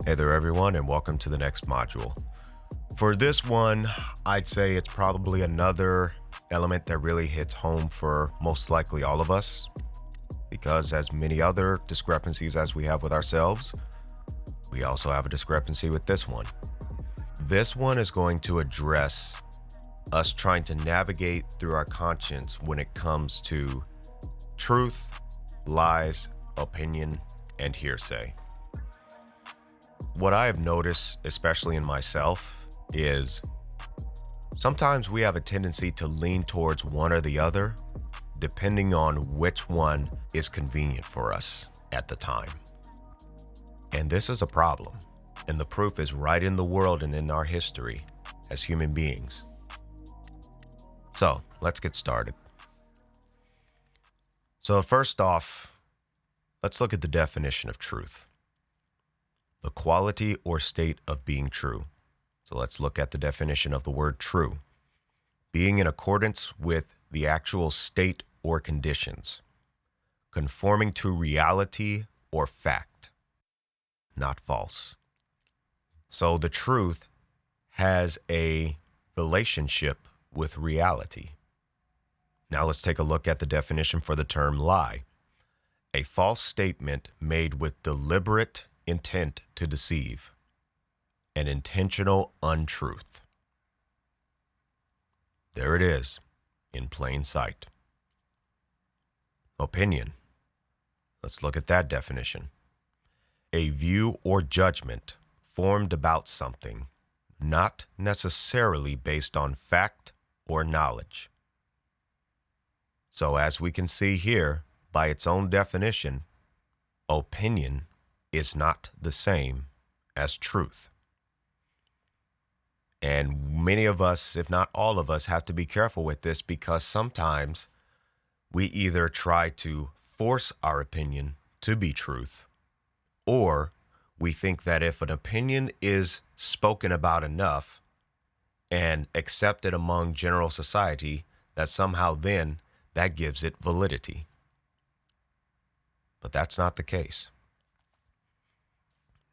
Hey there, everyone, and welcome to the next module. For this one, I'd say it's probably another element that really hits home for most likely all of us, because as many other discrepancies as we have with ourselves, we also have a discrepancy with this one. This one is going to address us trying to navigate through our conscience when it comes to truth, lies, opinion, and hearsay. What I have noticed, especially in myself, is sometimes we have a tendency to lean towards one or the other, depending on which one is convenient for us at the time. And this is a problem, and the proof is right in the world and in our history as human beings. So let's get started. So first off, let's look at the definition of truth. The quality or state of being true. So let's look at the definition of the word true. Being in accordance with the actual state or conditions. Conforming to reality or fact. Not false. So the truth has a relationship with reality. Now let's take a look at the definition for the term lie. A false statement made with deliberate intent to deceive, an intentional untruth. There it is, in plain sight. Opinion. Let's look at that definition. A view or judgment formed about something, not necessarily based on fact or knowledge. So as we can see here, by its own definition, opinion is not the same as truth. And many of us, if not all of us, have to be careful with this because sometimes we either try to force our opinion to be truth, or we think that if an opinion is spoken about enough and accepted among general society, that somehow then that gives it validity. But that's not the case.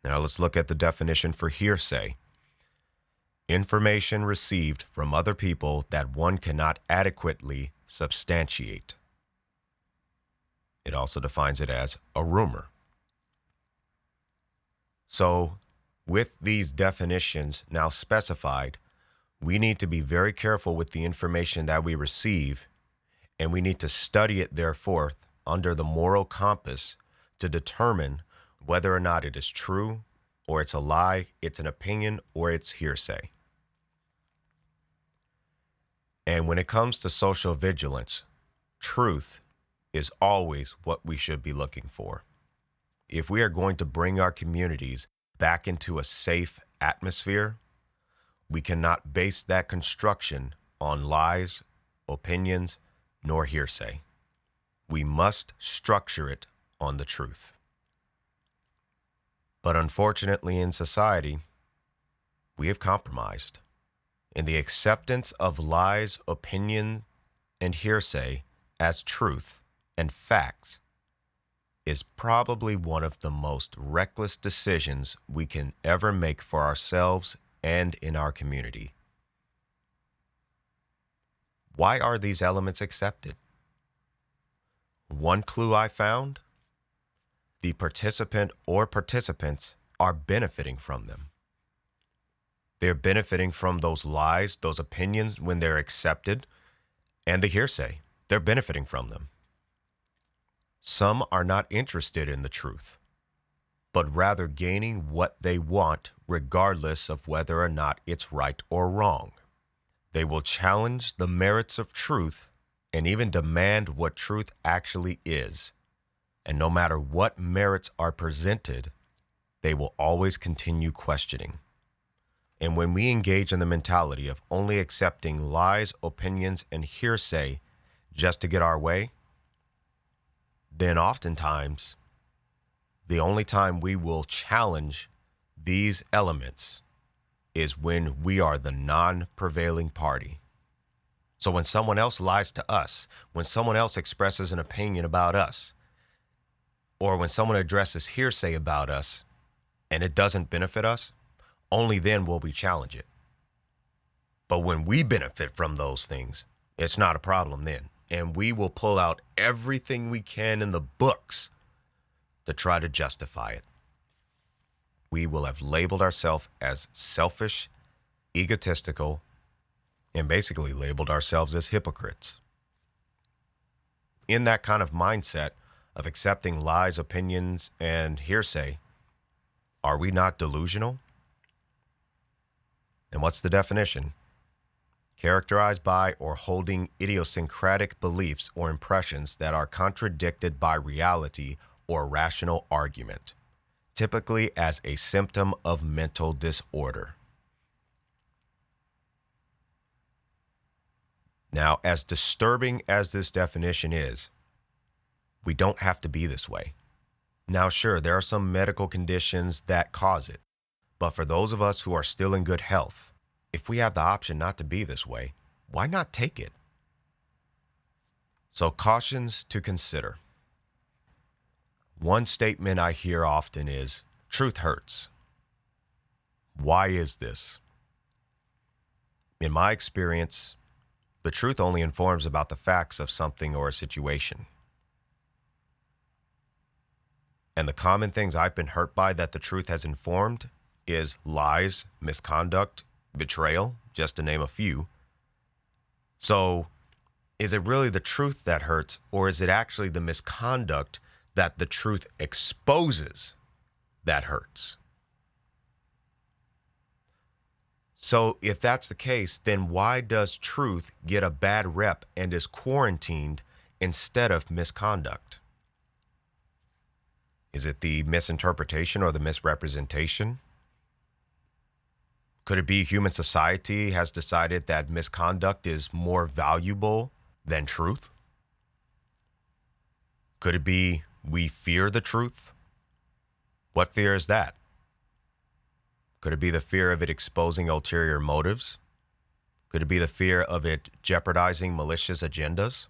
Now let's look at the definition for hearsay. Information received from other people that one cannot adequately substantiate. It also defines it as a rumor. So, with these definitions now specified, we need to be very careful with the information that we receive, and we need to study it, therefore, under the moral compass to determine whether or not it is true, or it's a lie, it's an opinion, or it's hearsay. And when it comes to social vigilance, truth is always what we should be looking for. If we are going to bring our communities back into a safe atmosphere, we cannot base that construction on lies, opinions, nor hearsay. We must structure it on the truth. But unfortunately in society, we have compromised. And the acceptance of lies, opinion, and hearsay as truth and facts is probably one of the most reckless decisions we can ever make for ourselves and in our community. Why are these elements accepted? One clue I found: the participant or participants are benefiting from them. They're benefiting from those lies, those opinions when they're accepted, and the hearsay. They're benefiting from them. Some are not interested in the truth, but rather gaining what they want regardless of whether or not it's right or wrong. They will challenge the merits of truth and even demand what truth actually is. And no matter what merits are presented, they will always continue questioning. And when we engage in the mentality of only accepting lies, opinions, and hearsay just to get our way, then oftentimes the only time we will challenge these elements is when we are the non-prevailing party. So when someone else lies to us, when someone else expresses an opinion about us, or when someone addresses hearsay about us, and it doesn't benefit us, only then will we challenge it. But when we benefit from those things, it's not a problem then. And we will pull out everything we can in the books to try to justify it. We will have labeled ourselves as selfish, egotistical, and basically labeled ourselves as hypocrites. In that kind of mindset of accepting lies, opinions, and hearsay, are we not delusional? And what's the definition? Characterized by or holding idiosyncratic beliefs or impressions that are contradicted by reality or rational argument, typically as a symptom of mental disorder. Now, as disturbing as this definition is, we don't have to be this way. Now, sure, there are some medical conditions that cause it, but for those of us who are still in good health, if we have the option not to be this way, why not take it? So, cautions to consider. One statement I hear often is, truth hurts. Why is this? In my experience, the truth only informs about the facts of something or a situation. And the common things I've been hurt by that the truth has informed is lies, misconduct, betrayal, just to name a few. So, is it really the truth that hurts, or is it actually the misconduct that the truth exposes that hurts? So, if that's the case, then why does truth get a bad rep and is quarantined instead of misconduct? Is it the misinterpretation or the misrepresentation? Could it be human society has decided that misconduct is more valuable than truth? Could it be we fear the truth? What fear is that? Could it be the fear of it exposing ulterior motives? Could it be the fear of it jeopardizing malicious agendas?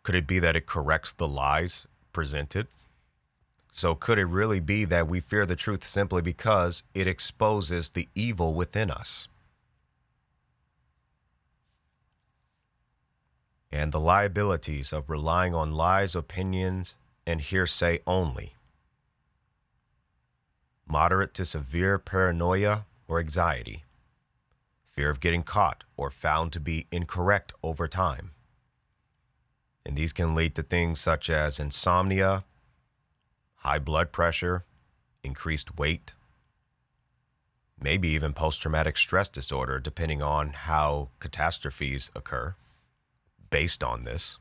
Could it be that it corrects the lies presented? So could it really be that we fear the truth simply because it exposes the evil within us? And the liabilities of relying on lies, opinions, and hearsay only. Moderate to severe paranoia or anxiety. Fear of getting caught or found to be incorrect over time. And these can lead to things such as insomnia, high blood pressure, increased weight, maybe even post-traumatic stress disorder, depending on how catastrophes occur based on this.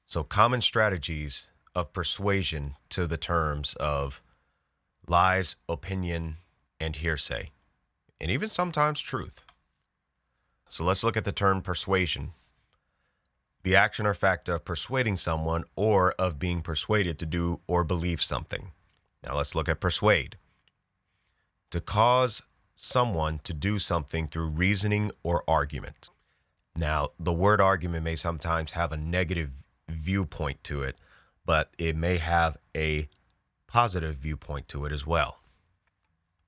So common strategies of persuasion to the terms of lies, opinion, and hearsay, and even sometimes truth. So let's look at the term persuasion. The action or fact of persuading someone or of being persuaded to do or believe something. Now let's look at persuade. To cause someone to do something through reasoning or argument. Now, the word argument may sometimes have a negative viewpoint to it, but it may have a positive viewpoint to it as well.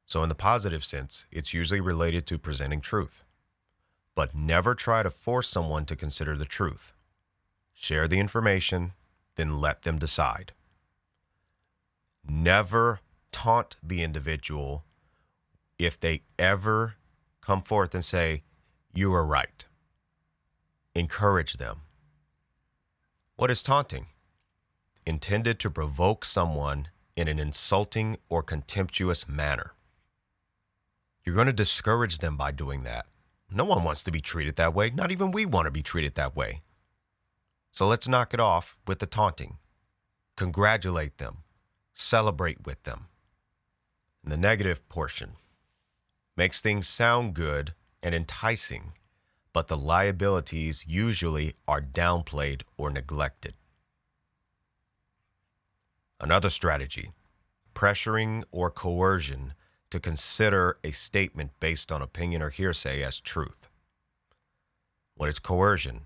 So in the positive sense, it's usually related to presenting truth. But never try to force someone to consider the truth. Share the information, then let them decide. Never taunt the individual if they ever come forth and say, you are right. Encourage them. What is taunting? Intended to provoke someone in an insulting or contemptuous manner. You're going to discourage them by doing that. No one wants to be treated that way. Not even we want to be treated that way. So let's knock it off with the taunting. Congratulate them. Celebrate with them. And the negative portion makes things sound good and enticing, but the liabilities usually are downplayed or neglected. Another strategy, pressuring or coercion to consider a statement based on opinion or hearsay as truth. What is coercion?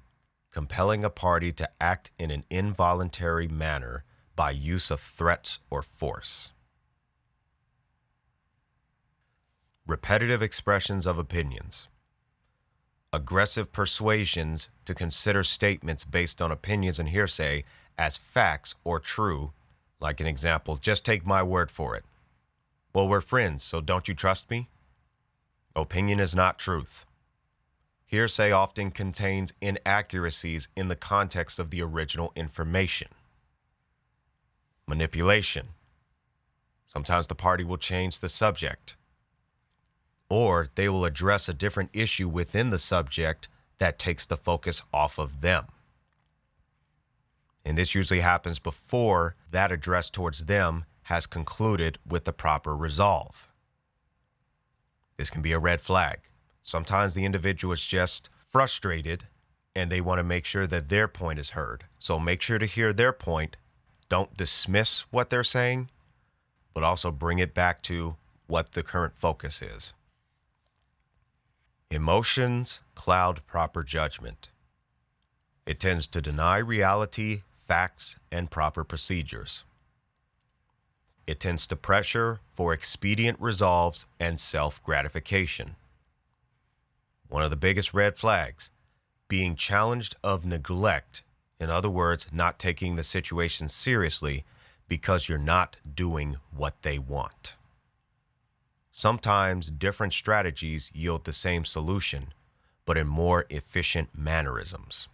Compelling a party to act in an involuntary manner by use of threats or force. repetitive expressions of opinions, aggressive persuasions to consider statements based on opinions and hearsay as facts or true. Like an example, just take my word for it. Well, we're friends, so don't you trust me? Opinion is not truth. Hearsay often contains inaccuracies in the context of the original information. Manipulation. Sometimes the party will change the subject, or they will address a different issue within the subject that takes the focus off of them. And this usually happens before that address towards them has concluded with the proper resolve. This can be a red flag. Sometimes the individual is just frustrated and they want to make sure that their point is heard. So make sure to hear their point. Don't dismiss what they're saying, but also bring it back to what the current focus is. Emotions cloud proper judgment. It tends to deny reality, facts, and proper procedures. It tends to pressure for expedient resolves and self-gratification. One of the biggest red flags, being challenged of neglect. In other words, not taking the situation seriously because you're not doing what they want. Sometimes different strategies yield the same solution, but in more efficient mannerisms.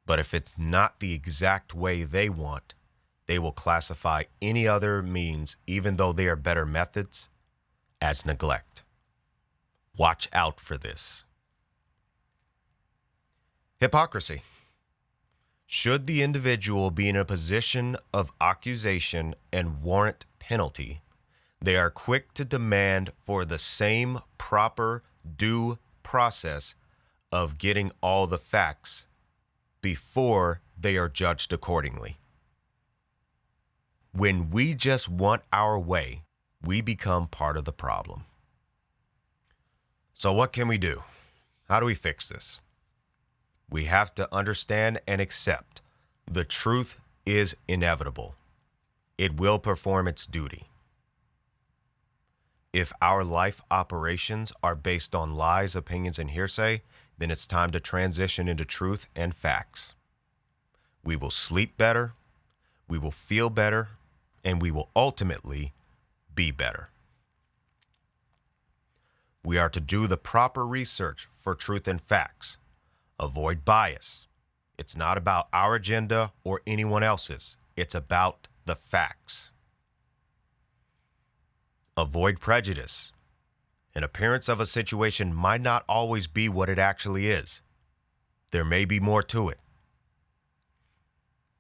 But if it's not the exact way they want, they will classify any other means, even though they are better methods, as neglect. Watch out for this. Hypocrisy. Should the individual be in a position of accusation and warrant penalty, they are quick to demand for the same proper due process of getting all the facts before they are judged accordingly. When we just want our way, we become part of the problem. So what can we do? How do we fix this? We have to understand and accept the truth is inevitable. It will perform its duty. If our life operations are based on lies, opinions, and hearsay, then it's time to transition into truth and facts. We will sleep better, we will feel better, and we will ultimately be better. We are to do the proper research for truth and facts. Avoid bias. It's not about our agenda or anyone else's. It's about the facts. Avoid prejudice. An appearance of a situation might not always be what it actually is. There may be more to it.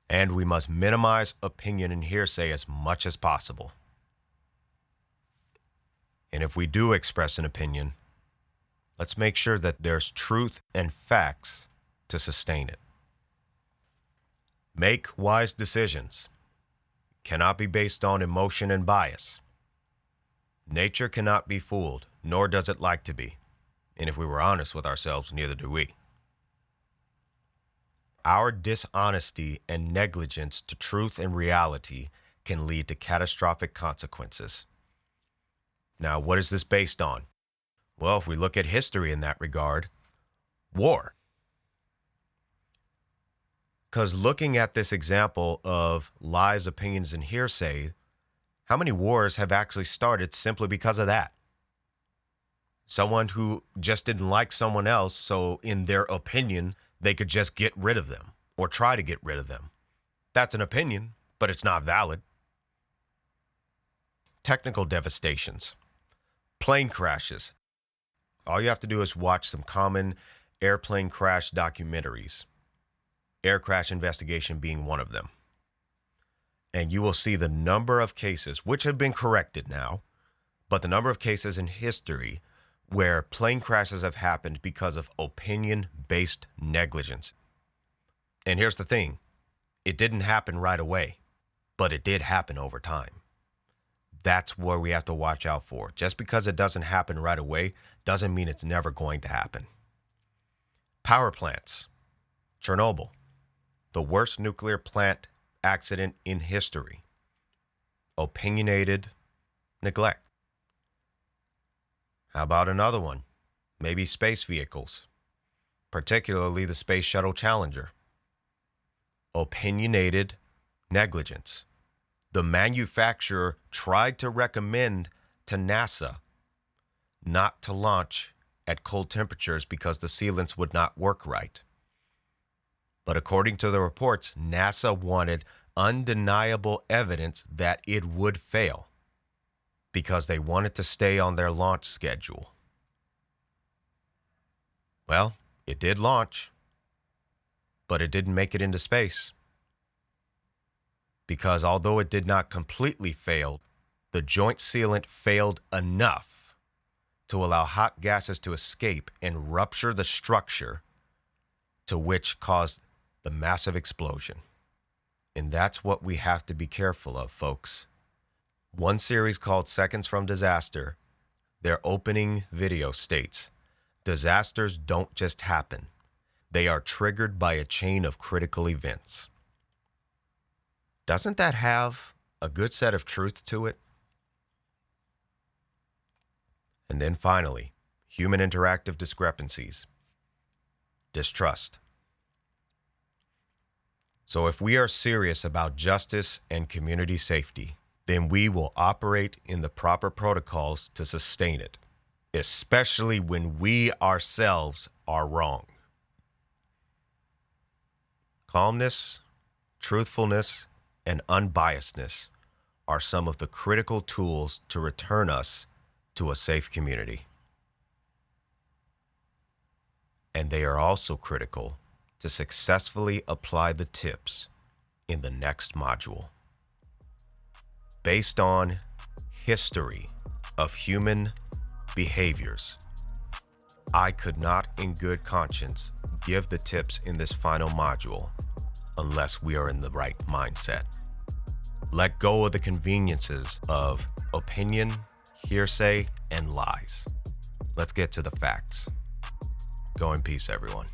And we must minimize opinion and hearsay as much as possible. And if we do express an opinion, let's make sure that there's truth and facts to sustain it. Make wise decisions. Cannot be based on emotion and bias. Nature cannot be fooled, nor does it like to be. And if we were honest with ourselves, neither do we. Our dishonesty and negligence to truth and reality can lead to catastrophic consequences. Now, what is this based on? Well, if we look at history in that regard, war. Because looking at this example of lies, opinions, and hearsay, how many wars have actually started simply because of that? Someone who just didn't like someone else, so in their opinion, they could just get rid of them or try to get rid of them. That's an opinion, but it's not valid. Technical devastations. Plane crashes. All you have to do is watch some common airplane crash documentaries. Air crash investigation being one of them. And you will see the number of cases, which have been corrected now, but the number of cases in history where plane crashes have happened because of opinion-based negligence. And here's the thing, it didn't happen right away, but it did happen over time. That's where we have to watch out for. Just because it doesn't happen right away doesn't mean it's never going to happen. Power plants. Chernobyl, the worst nuclear plant accident in history. Opinionated neglect. How about another one? Maybe space vehicles, particularly the Space Shuttle Challenger. Opinionated negligence. The manufacturer tried to recommend to NASA not to launch at cold temperatures because the sealants would not work right. But according to the reports, NASA wanted undeniable evidence that it would fail because they wanted to stay on their launch schedule. Well, it did launch, but it didn't make it into space. Because although it did not completely fail, the joint sealant failed enough to allow hot gases to escape and rupture the structure, to which caused the massive explosion. And that's what we have to be careful of, folks. One series called Seconds from Disaster, their opening video states, disasters don't just happen. They are triggered by a chain of critical events. Doesn't that have a good set of truth to it? And then finally, human interactive discrepancies. Distrust. So if we are serious about justice and community safety, then we will operate in the proper protocols to sustain it, especially when we ourselves are wrong. Calmness, truthfulness, and unbiasedness are some of the critical tools to return us to a safe community. And they are also critical to successfully apply the tips in the next module. Based on history of human behaviors, I could not in good conscience give the tips in this final module unless we are in the right mindset. Let go of the conveniences of opinion, hearsay, and lies. Let's get to the facts. Go in peace, everyone.